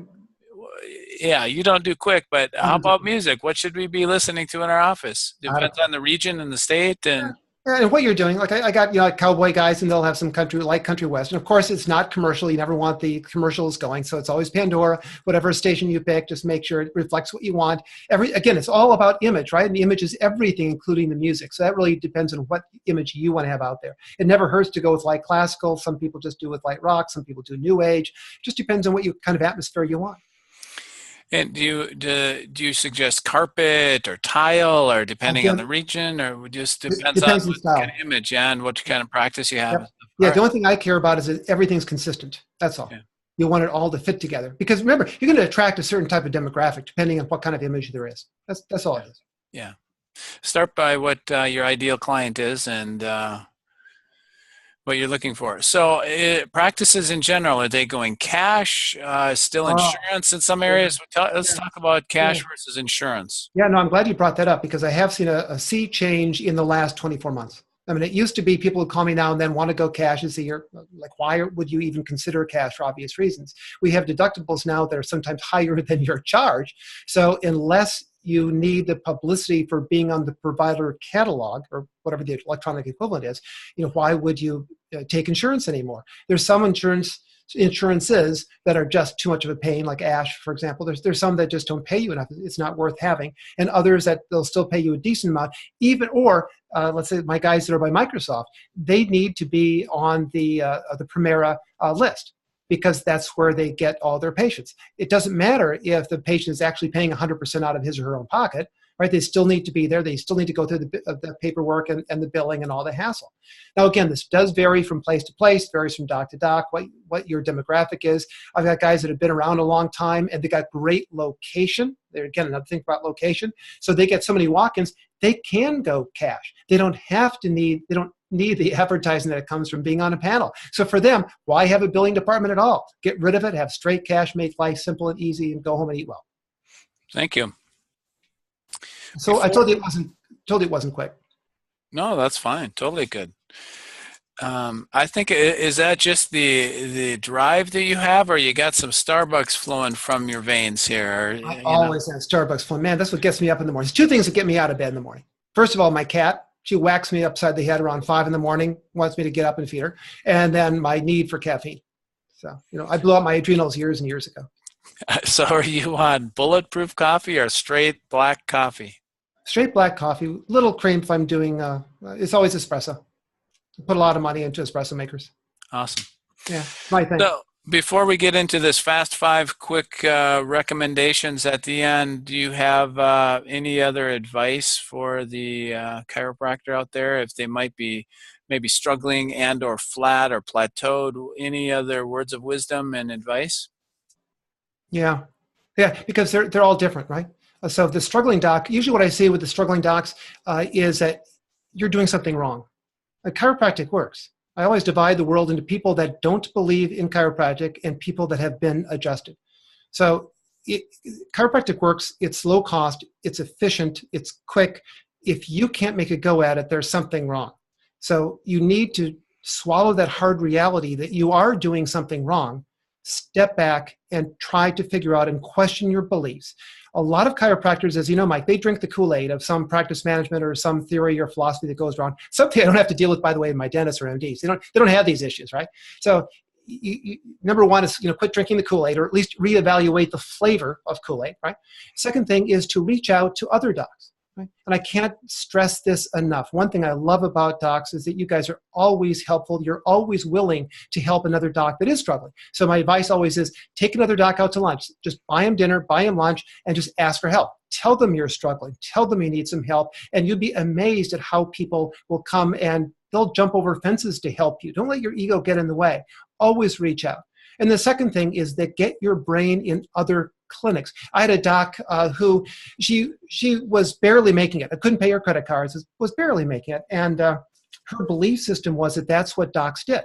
Yeah, you don't do quick, but how about music? What should we be listening to in our office? Depends on the region and the state and. And what you're doing, like I got, like cowboy guys, and they'll have some country western. Of course, it's not commercial. You never want the commercials going, so it's always Pandora. Whatever station you pick, just make sure it reflects what you want. Again, it's all about image, right? And the image is everything, including the music. So that really depends on what image you want to have out there. It never hurts to go with light classical. Some people just do with light rock. Some people do new age. Just depends on what kind of atmosphere you want. And do you suggest carpet or tile, or depending on the region, or it just depends on what kind of image and what kind of practice you have? Yep. Yeah, the only thing I care about is that everything's consistent. That's all. Yeah. You want it all to fit together. Because remember, you're going to attract a certain type of demographic depending on what kind of image there is. That's all it is. Yeah. Start by what your ideal client is and what you're looking for. So practices in general, are they going cash, still insurance in some areas? Let's talk about cash versus insurance. Yeah, no, I'm glad you brought that up because I have seen a sea change in the last 24 months. I mean, it used to be people would call me now and then want to go cash and say, like, why would you even consider cash for obvious reasons? We have deductibles now that are sometimes higher than your charge. So unless you need the publicity for being on the provider catalog or whatever the electronic equivalent is, why would you take insurance anymore? There's some insurances that are just too much of a pain, like ASH, for example. There's some that just don't pay you enough. It's not worth having. And others that they'll still pay you a decent amount, let's say my guys that are by Microsoft, they need to be on the Primera list, because that's where they get all their patients. It doesn't matter if the patient is actually paying 100% out of his or her own pocket, right? They still need to be there. They still need to go through the paperwork and the billing and all the hassle. Now, again, this does vary from place to place, varies from doc to doc, what your demographic is. I've got guys that have been around a long time and they got great location. There again, another thing about location. So they get so many walk-ins, they can go cash. They don't need the advertising that comes from being on a panel. So for them, why have a billing department at all? Get rid of it, have straight cash, make life simple and easy, and go home and eat well. Thank you. So I told you it wasn't quick. No, that's fine. Totally good. I think, is that just the drive that you have, or you got some Starbucks flowing from your veins here? I always have Starbucks flowing. Man, that's what gets me up in the morning. There's two things that get me out of bed in the morning. First of all, my cat. She whacks me upside the head around 5 a.m, wants me to get up and feed her. And then my need for caffeine. So, I blew out my adrenals years and years ago. So are you on bulletproof coffee or straight black coffee? Straight black coffee, little cream if I'm doing, it's always espresso. Put a lot of money into espresso makers. Awesome. Yeah, my thing. So before we get into this Fast 5 quick recommendations at the end, do you have any other advice for the chiropractor out there if they might be maybe struggling and or flat or plateaued? Any other words of wisdom and advice? Yeah, because they're all different, right? So the struggling doc, usually what I see with the struggling docs is that you're doing something wrong. Chiropractic works. I always divide the world into people that don't believe in chiropractic and people that have been adjusted. So chiropractic works, it's low cost, it's efficient, it's quick. If you can't make a go at it, there's something wrong. So you need to swallow that hard reality that you are doing something wrong, step back and try to figure out and question your beliefs. A lot of chiropractors, as you know, Mike, they drink the Kool-Aid of some practice management or some theory or philosophy that goes wrong. Something I don't have to deal with, by the way, in my dentists or MDs. They don't have these issues, right? So number one is, quit drinking the Kool-Aid, or at least reevaluate the flavor of Kool-Aid, right? Second thing is to reach out to other docs. Right? And I can't stress this enough. One thing I love about docs is that you guys are always helpful. You're always willing to help another doc that is struggling. So my advice always is take another doc out to lunch. Just buy him dinner, buy him lunch, and just ask for help. Tell them you're struggling. Tell them you need some help. And you'll be amazed at how people will come and they'll jump over fences to help you. Don't let your ego get in the way. Always reach out. And the second thing is that get your brain in other clinics. I had a doc who she was barely making it. I couldn't pay her credit cards, was barely making it. And her belief system was that that's what docs did.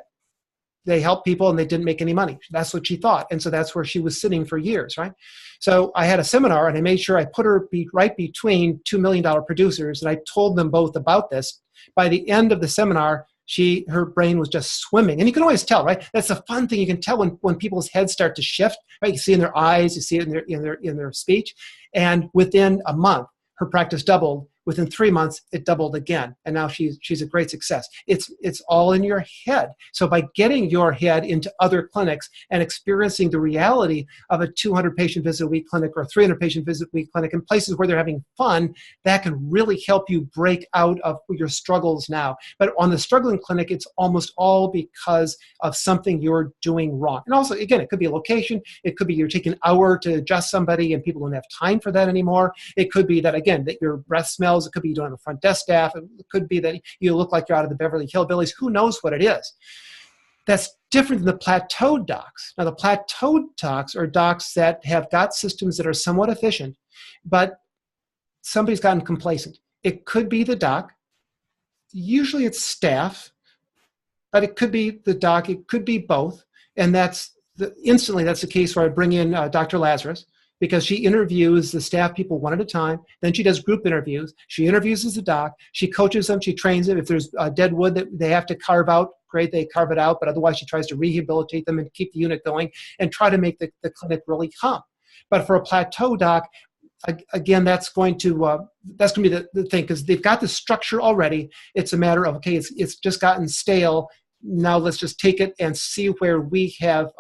They helped people and they didn't make any money. That's what she thought. And so that's where she was sitting for years, right? So I had a seminar and I made sure I put her right between $2 million producers, and I told them both about this. By the end of the seminar, her brain was just swimming. And you can always tell, right? That's a fun thing. You can tell when people's heads start to shift, right? You see it in their eyes, you see it in their speech. And within a month, her practice doubled. Within 3 months, it doubled again. And now she's a great success. It's all in your head. So by getting your head into other clinics and experiencing the reality of a 200 patient visit a week clinic or a 300 patient visit a week clinic in places where they're having fun, that can really help you break out of your struggles now. But on the struggling clinic, it's almost all because of something you're doing wrong. And also, again, it could be a location. It could be you're taking an hour to adjust somebody and people don't have time for that anymore. It could be that, again, that your breath smells. It could be you don't have a front desk staff. It could be that you look like you're out of the Beverly Hillbillies. Who knows what it is? That's different than the plateaued docs. Now, the plateaued docs are docs that have got systems that are somewhat efficient, but somebody's gotten complacent. It could be the doc. Usually it's staff, but it could be the doc. It could be both. And instantly that's the case where I bring in Dr. Lazarus, because she interviews the staff people one at a time. Then she does group interviews. She interviews as a doc. She coaches them. She trains them. If there's dead wood that they have to carve out, great, they carve it out. But otherwise, she tries to rehabilitate them and keep the unit going and try to make the clinic really hum. But for a plateau doc, again, that's going to be the thing, because they've got the structure already. It's a matter of, okay, it's just gotten stale. Now let's just take it and see where we have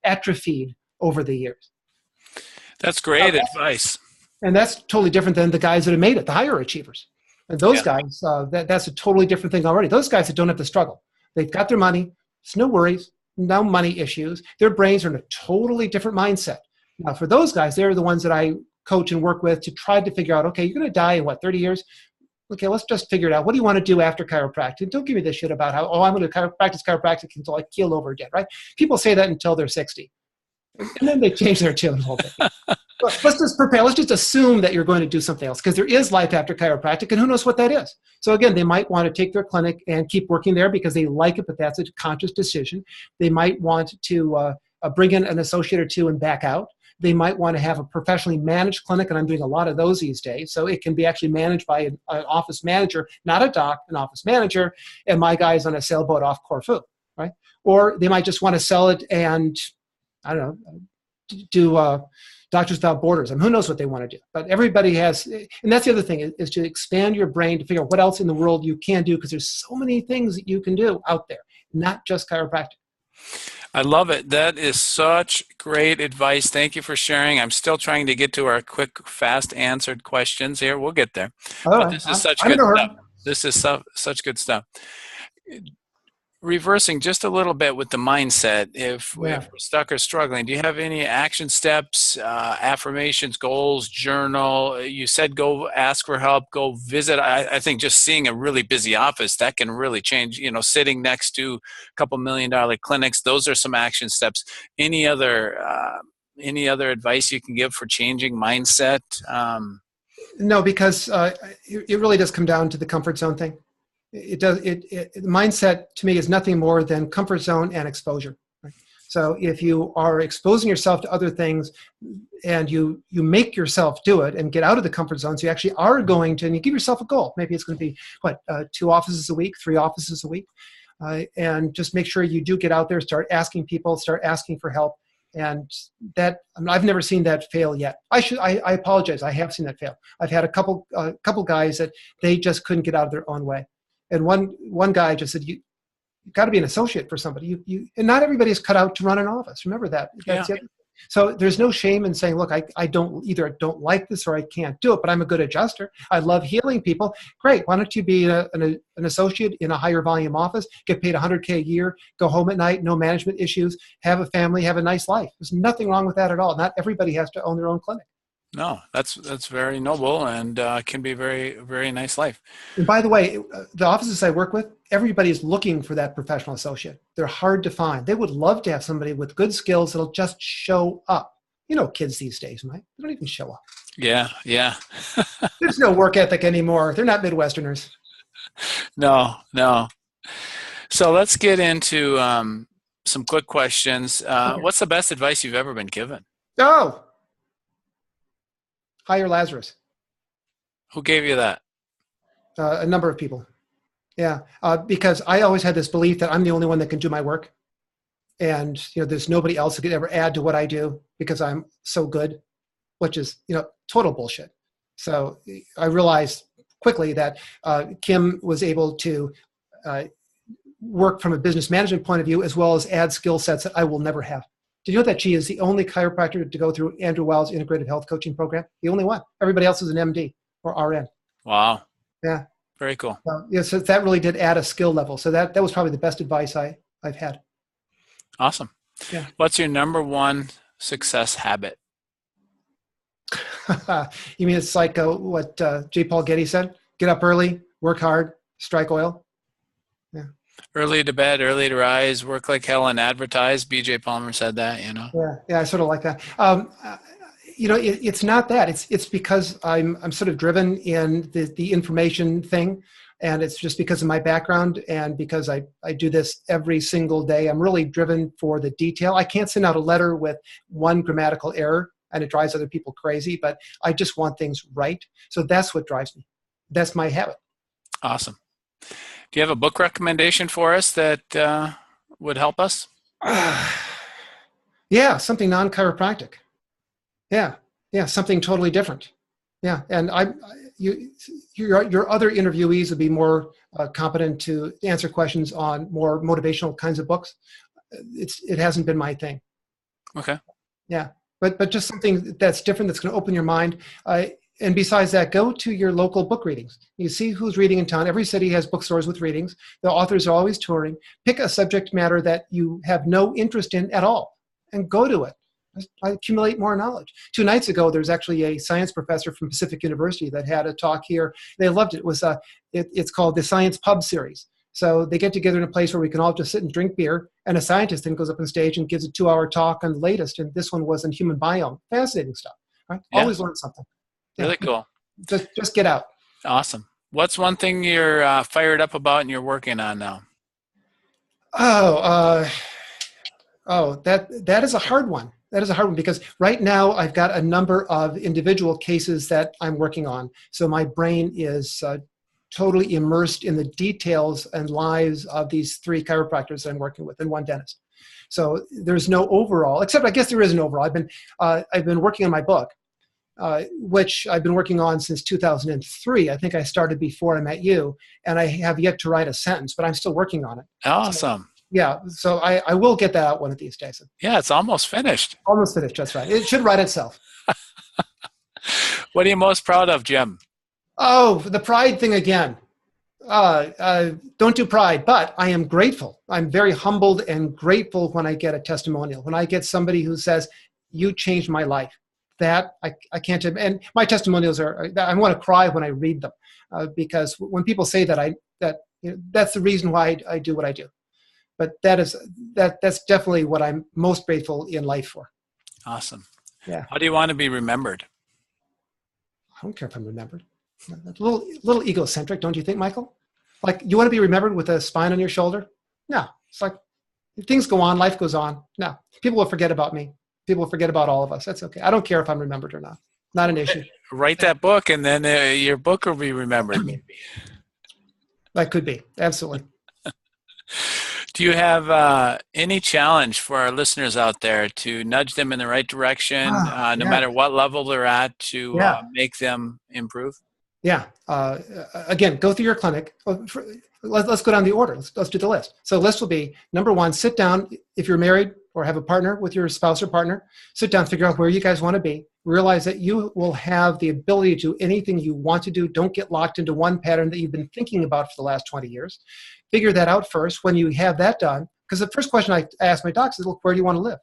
atrophied over the years. That's great advice. And that's totally different than the guys that have made it, the higher achievers. And those guys, that's a totally different thing already. Those guys that don't have to struggle. They've got their money. There's no worries, no money issues. Their brains are in a totally different mindset. Now, for those guys, they're the ones that I coach and work with to try to figure out, okay, you're going to die in 30 years? Okay, let's just figure it out. What do you want to do after chiropractic? Don't give me this shit about how, I'm going to practice chiropractic until I keel over dead, right? People say that until they're 60. And then they change their tune a little bit. Let's just prepare. Let's just assume that you're going to do something else, because there is life after chiropractic, and who knows what that is. So again, they might want to take their clinic and keep working there because they like it, but that's a conscious decision. They might want to bring in an associate or two and back out. They might want to have a professionally managed clinic, and I'm doing a lot of those these days. So it can be actually managed by an office manager, not a doc, an office manager, and my guy's on a sailboat off Corfu, right? Or they might just want to sell it and, I don't know, do Doctors Without Borders. I mean, who knows what they want to do? But everybody has, and that's the other thing, is to expand your brain to figure out what else in the world you can do, because there's so many things that you can do out there, not just chiropractic. I love it. That is such great advice. Thank you for sharing. I'm still trying to get to our quick, fast answered questions here. We'll get there. But this is such good stuff. This is such good stuff. Reversing just a little bit with the mindset, if we're stuck or struggling, do you have any action steps, affirmations, goals, journal? You said go ask for help, go visit. I think just seeing a really busy office, that can really change, sitting next to a couple $1 million clinics, those are some action steps. Any other advice you can give for changing mindset? No, because it really does come down to the comfort zone thing. It does. Mindset to me is nothing more than comfort zone and exposure. Right? So if you are exposing yourself to other things, and you make yourself do it and get out of the comfort zone, so you actually are going to, and you give yourself a goal. Maybe it's going to be 2 offices a week, 3 offices a week, and just make sure you do get out there, start asking people, start asking for help. And that, I've never seen that fail yet. I apologize. I have seen that fail. I've had a couple guys that they just couldn't get out of their own way. And one guy just said, "You've got to be an associate for somebody. And not everybody is cut out to run an office. Remember that." That's it. So there's no shame in saying, "Look, I don't like this or I can't do it, but I'm a good adjuster. I love healing people." Great. Why don't you be an associate in a higher volume office, get paid $100K a year, go home at night, no management issues, have a family, have a nice life. There's nothing wrong with that at all. Not everybody has to own their own clinic. No, that's very noble and can be a very, very nice life. And by the way, the offices I work with, everybody is looking for that professional associate. They're hard to find. They would love to have somebody with good skills that'll just show up. kids these days, Mike. They don't even show up. Yeah. There's no work ethic anymore. They're not Midwesterners. No. So let's get into some quick questions. Okay. What's the best advice you've ever been given? Oh, hire Lazarus. Who gave you that? A number of people. Yeah, because I always had this belief that I'm the only one that can do my work. And, there's nobody else who could ever add to what I do because I'm so good, which is, total bullshit. So I realized quickly that Kim was able to work from a business management point of view, as well as add skill sets that I will never have. Did you know that she is the only chiropractor to go through Andrew Wild's integrated health coaching program? The only one. Everybody else is an MD or RN. Wow. Yeah. Very cool. So that really did add a skill level. So that was probably the best advice I've had. Awesome. Yeah. What's your number one success habit? You mean it's like what J. Paul Getty said? Get up early, work hard, strike oil. Yeah. Early to bed, early to rise, work like hell and advertise. B.J. Palmer said that, Yeah, I sort of like that. It's not that. It's because I'm sort of driven in the information thing, and it's just because of my background and because I do this every single day. I'm really driven for the detail. I can't send out a letter with one grammatical error, and it drives other people crazy, but I just want things right. So that's what drives me. That's my habit. Awesome. Do you have a book recommendation for us that would help us? Yeah, something non-chiropractic. Yeah, something totally different. Yeah, and your other interviewees would be more competent to answer questions on more motivational kinds of books. It hasn't been my thing. Okay. Yeah, but just something that's different, that's going to open your mind. And besides that, go to your local book readings. You see who's reading in town. Every city has bookstores with readings. The authors are always touring. Pick a subject matter that you have no interest in at all and go to it. Accumulate more knowledge. 2 nights ago, there's actually a science professor from Pacific University that had a talk here. They loved it. It was it's called the Science Pub Series. So they get together in a place where we can all just sit and drink beer, and a scientist then goes up on stage and gives a 2-hour talk on the latest. And this one was on human biome. Fascinating stuff. Right? Yeah. Always learn something. Yeah. Really cool. Just get out. Awesome. What's one thing you're fired up about and you're working on now? That is a hard one. That is a hard one because right now I've got a number of individual cases that I'm working on. So my brain is totally immersed in the details and lives of these 3 chiropractors that I'm working with and 1 dentist. So there's no overall, except I guess there is an overall. I've been working on my book, which I've been working on since 2003. I think I started before I met you, and I have yet to write a sentence, but I'm still working on it. Awesome. So I will get that out one of these days. Yeah, it's almost finished. Almost finished, that's right. It should write itself. What are you most proud of, Jim? Oh, the pride thing again. Don't do pride, but I am grateful. I'm very humbled and grateful when I get a testimonial, when I get somebody who says, you changed my life. That I can't, and my testimonials I want to cry when I read them because when people say that, that's the reason why I do what I do. But that's definitely what I'm most grateful in life for. Awesome. Yeah. How do you want to be remembered? I don't care if I'm remembered. A little egocentric, don't you think, Michael? Like, you want to be remembered with a spine on your shoulder? No. It's like, things go on, life goes on. No. People will forget about me. People will forget about all of us. That's okay. I don't care if I'm remembered or not. Not an issue. Write that book, and then your book will be remembered. That could be. Absolutely. Do you have any challenge for our listeners out there to nudge them in the right direction, no matter what level they're at, to make them improve? Yeah. Again, go through your clinic. Let's go down the order. Let's do the list. So the list will be, number 1, sit down. If you're married or have a partner with your spouse or partner, sit down, figure out where you guys want to be. Realize that you will have the ability to do anything you want to do. Don't get locked into one pattern that you've been thinking about for the last 20 years. Figure that out first. When you have that done, because the first question I ask my docs is, look, where do you want to live?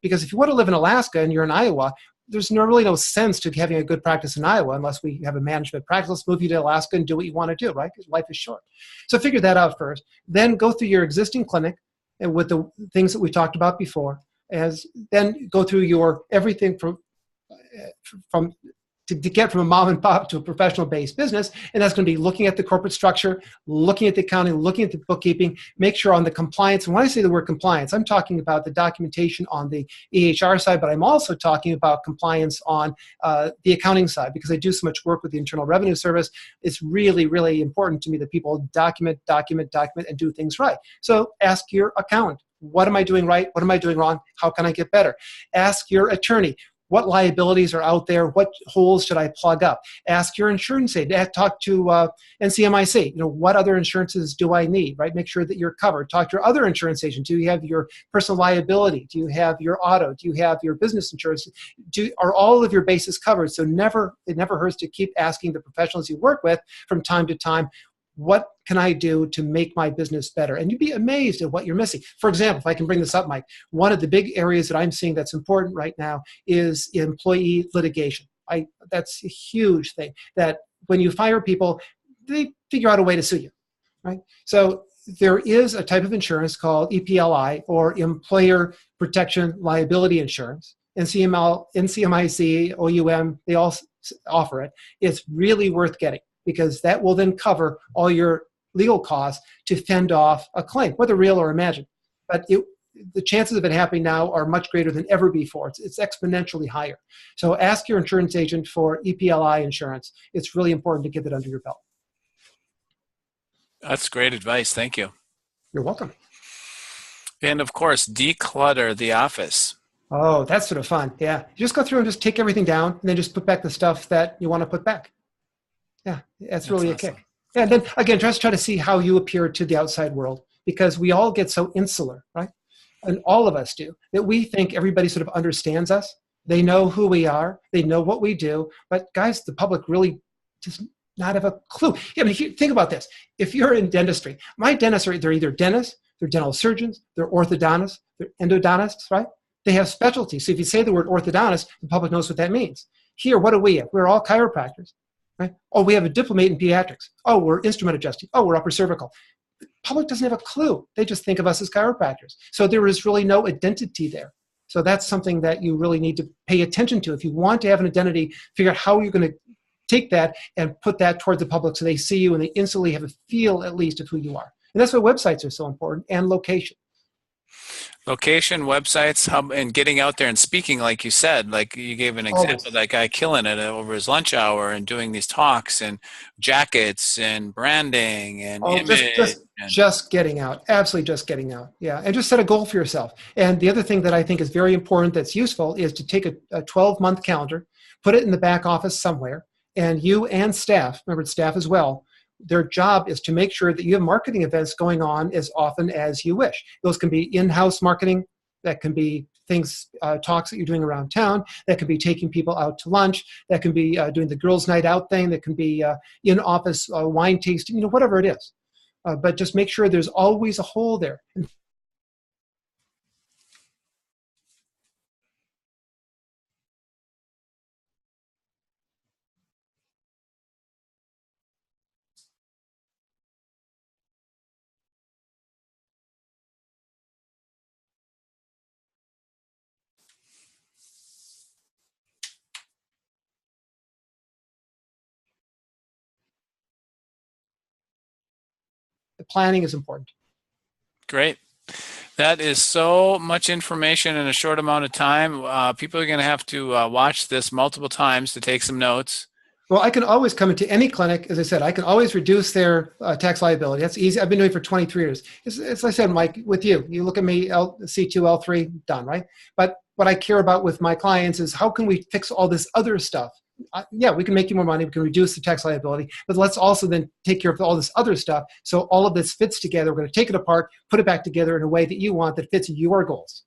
Because if you want to live in Alaska and you're in Iowa, there's really no sense to having a good practice in Iowa unless we have a management practice. Let's move you to Alaska and do what you want to do, right? Because life is short. So figure that out first. Then go through your existing clinic and with the things that we talked about before. as then go through your everything from to get from a mom and pop to a professional based business. And that's going to be looking at the corporate structure, looking at the accounting, looking at the bookkeeping, make sure on the compliance. And when I say the word compliance, I'm talking about the documentation on the EHR side, but I'm also talking about compliance on the accounting side, because I do so much work with the Internal Revenue Service. It's really, really important to me that people document, and do things right. So ask your accountant, what am I doing right? What am I doing wrong? How can I get better? Ask your attorney, what liabilities are out there? What holes should I plug up? Ask your insurance agent. Talk to NCMIC. What other insurances do I need? Right? Make sure that you're covered. Talk to your other insurance agent. Do you have your personal liability? Do you have your auto? Do you have your business insurance? Are all of your bases covered? So it never hurts to keep asking the professionals you work with from time to time, what can I do to make my business better? And you'd be amazed at what you're missing. For example, if I can bring this up, Mike, one of the big areas that I'm seeing that's important right now is employee litigation. That's a huge thing, that when you fire people, they figure out a way to sue you, right? So there is a type of insurance called EPLI, or Employer Protection Liability Insurance. NCMIC, OUM, they all offer it. It's really worth getting, because that will then cover all your legal costs to fend off a claim, whether real or imagined. But the chances of it happening now are much greater than ever before. It's exponentially higher. So ask your insurance agent for EPLI insurance. It's really important to get that under your belt. That's great advice. Thank you. You're welcome. And of course, declutter the office. Oh, that's sort of fun. Yeah. You just go through and just take everything down, and then just put back the stuff that you want to put back. Yeah, that's really awesome. A kick. And then again, just try to see how you appear to the outside world, because we all get so insular, right? And all of us do, that we think everybody sort of understands us. They know who we are. They know what we do. But guys, the public really does not have a clue. I mean, think about this. If you're in dentistry, my dentists they're either dentists, they're dental surgeons, they're orthodontists, they're endodontists, right? They have specialties. So if you say the word orthodontist, the public knows what that means. Here, what do we have? We're all chiropractors. Right? Oh, we have a diplomate in pediatrics. Oh, we're instrument adjusting. Oh, we're upper cervical. The public doesn't have a clue. They just think of us as chiropractors. So there is really no identity there. So that's something that you really need to pay attention to. If you want to have an identity, figure out how you're going to take that and put that towards the public so they see you and they instantly have a feel, at least, of who you are. And that's why websites are so important, and location. Location, websites, hub, and getting out there and speaking, like you said, like you gave an example of that guy killing it over his lunch hour and doing these talks and jackets and branding and image. Just getting out. Absolutely just getting out. Yeah. And just set a goal for yourself. And the other thing that I think is very important that's useful is to take a 12-month calendar, put it in the back office somewhere, and you and staff, remember staff as well, their job is to make sure that you have marketing events going on as often as you wish. Those can be in-house marketing. That can be things, talks that you're doing around town. That can be taking people out to lunch. That can be doing the girls' night out thing. That can be in-office wine tasting, whatever it is. But just make sure there's always a hole there. The planning is important. Great. That is so much information in a short amount of time. People are going to have to watch this multiple times to take some notes. Well, I can always come into any clinic. As I said, I can always reduce their tax liability. That's easy. I've been doing it for 23 years. As I said, Mike, with you look at me, C2, L3, done, right? But what I care about with my clients is how can we fix all this other stuff? Yeah, we can make you more money. We can reduce the tax liability, but let's also then take care of all this other stuff. So all of this fits together. We're going to take it apart, put it back together in a way that you want, that fits your goals.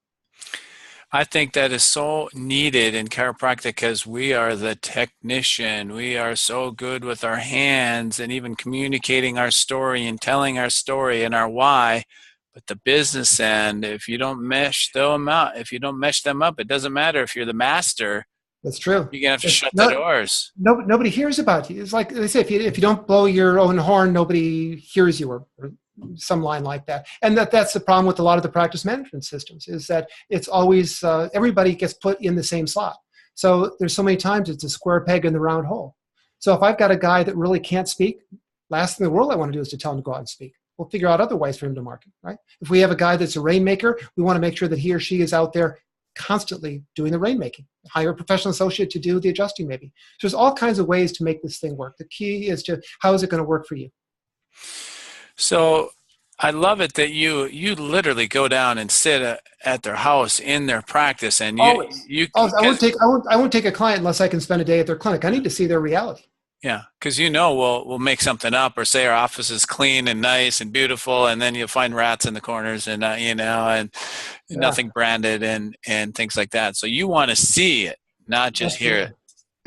I think that is so needed in chiropractic, because we are the technician. We are so good with our hands and even communicating our story and telling our story and our why. But the business end, if you don't mesh them up, it doesn't matter if you're the master. That's true. You're going to have to It's shut the doors. nobody hears about you. It's like they say, if you don't blow your own horn, nobody hears you, or some line like that. And that's the problem with a lot of the practice management systems, is that it's always everybody gets put in the same slot. So there's so many times it's a square peg in the round hole. So if I've got a guy that really can't speak, last thing in the world I want to do is to tell him to go out and speak. We'll figure out other ways for him to market, right? If we have a guy that's a rainmaker, we want to make sure that he or she is out there constantly doing the rainmaking. Hire a professional associate to do the adjusting maybe. So there's all kinds of ways to make this thing work. The key is to, how is it going to work for you? So I love it that you literally go down and sit at their house in their practice, and you I won't take a client unless I can spend a day at their clinic. I need to see their reality. Yeah, because we'll make something up, or say our office is clean and nice and beautiful, and then you'll find rats in the corners, and and nothing branded and things like that. So you want to see it, not just hear it.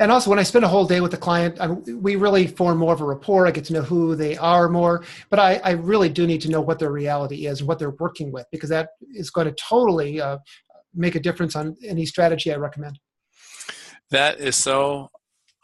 And also, when I spend a whole day with the client, we really form more of a rapport. I get to know who they are more, but I really do need to know what their reality is and what they're working with, because that is going to totally make a difference on any strategy I recommend. That is so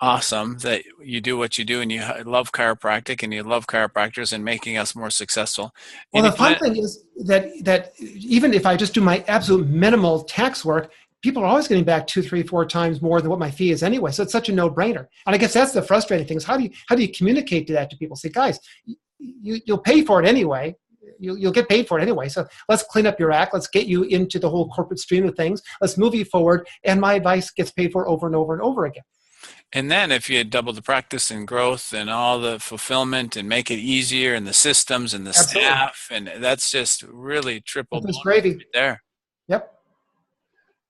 awesome that you do what you do, and you love chiropractic, and you love chiropractors and making us more successful. Well, the fun thing is that even if I just do my absolute minimal tax work, people are always getting back 2, 3, 4 times more than what my fee is anyway. So it's such a no-brainer. And I guess that's the frustrating thing, is how do you communicate that to people? Say, guys, you'll pay for it anyway. You'll get paid for it anyway. So let's clean up your act. Let's get you into the whole corporate stream of things. Let's move you forward. And my advice gets paid for over and over and over again. And then if you double the practice and growth and all the fulfillment and make it easier, and the systems and the staff, and that's just really triple gravy right there. Yep.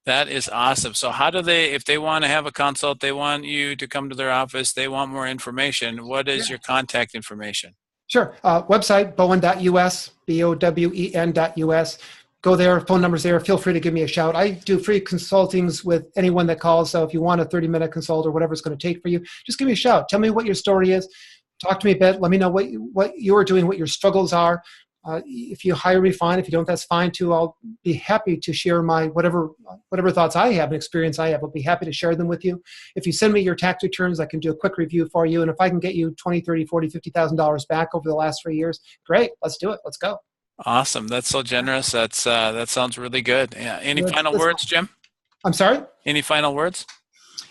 That is awesome. So how do they, if they want to have a consult, they want you to come to their office, they want more information, what is your contact information? Sure. Website, bowen.us, BOWEN.us. Go there, phone number's there. Feel free to give me a shout. I do free consultings with anyone that calls. So if you want a 30-minute consult or whatever it's going to take for you, just give me a shout. Tell me what your story is. Talk to me a bit. Let me know what you're doing, what your struggles are. If you hire me, fine. If you don't, that's fine too. I'll be happy to share my whatever thoughts I have and experience I have. I'll be happy to share them with you. If you send me your tax returns, I can do a quick review for you. And if I can get you $20, $30, $40, $50,000 back over the last 3 years, great. Let's do it. Let's go. Awesome. That's so generous. That sounds really good. Yeah. Any final words, Jim? I'm sorry? Any final words?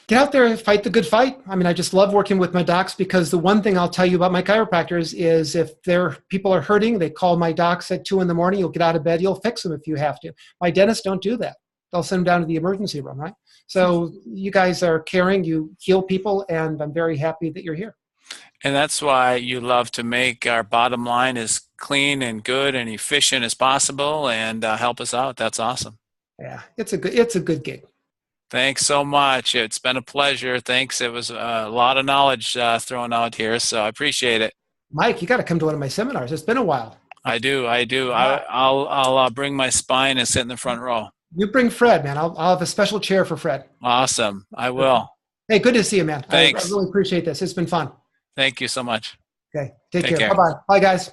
Get out there and fight the good fight. I mean, I just love working with my docs, because the one thing I'll tell you about my chiropractors is if people are hurting, they call my docs at 2 a.m. You'll get out of bed. You'll fix them if you have to. My dentists don't do that. They'll send them down to the emergency room, right? So you guys are caring. You heal people, and I'm very happy that you're here. And that's why you love to make our bottom line as clean and good and efficient as possible, and help us out. That's awesome. Yeah, it's a good gig. Thanks so much. It's been a pleasure. Thanks. It was a lot of knowledge thrown out here, so I appreciate it. Mike, you got to come to one of my seminars. It's been a while. I do. I'll bring my spine and sit in the front row. You bring Fred, man. I'll have a special chair for Fred. Awesome. I will. Hey, good to see you, man. Thanks. I really appreciate this. It's been fun. Thank you so much. Okay. Take care. Bye-bye. Bye, guys.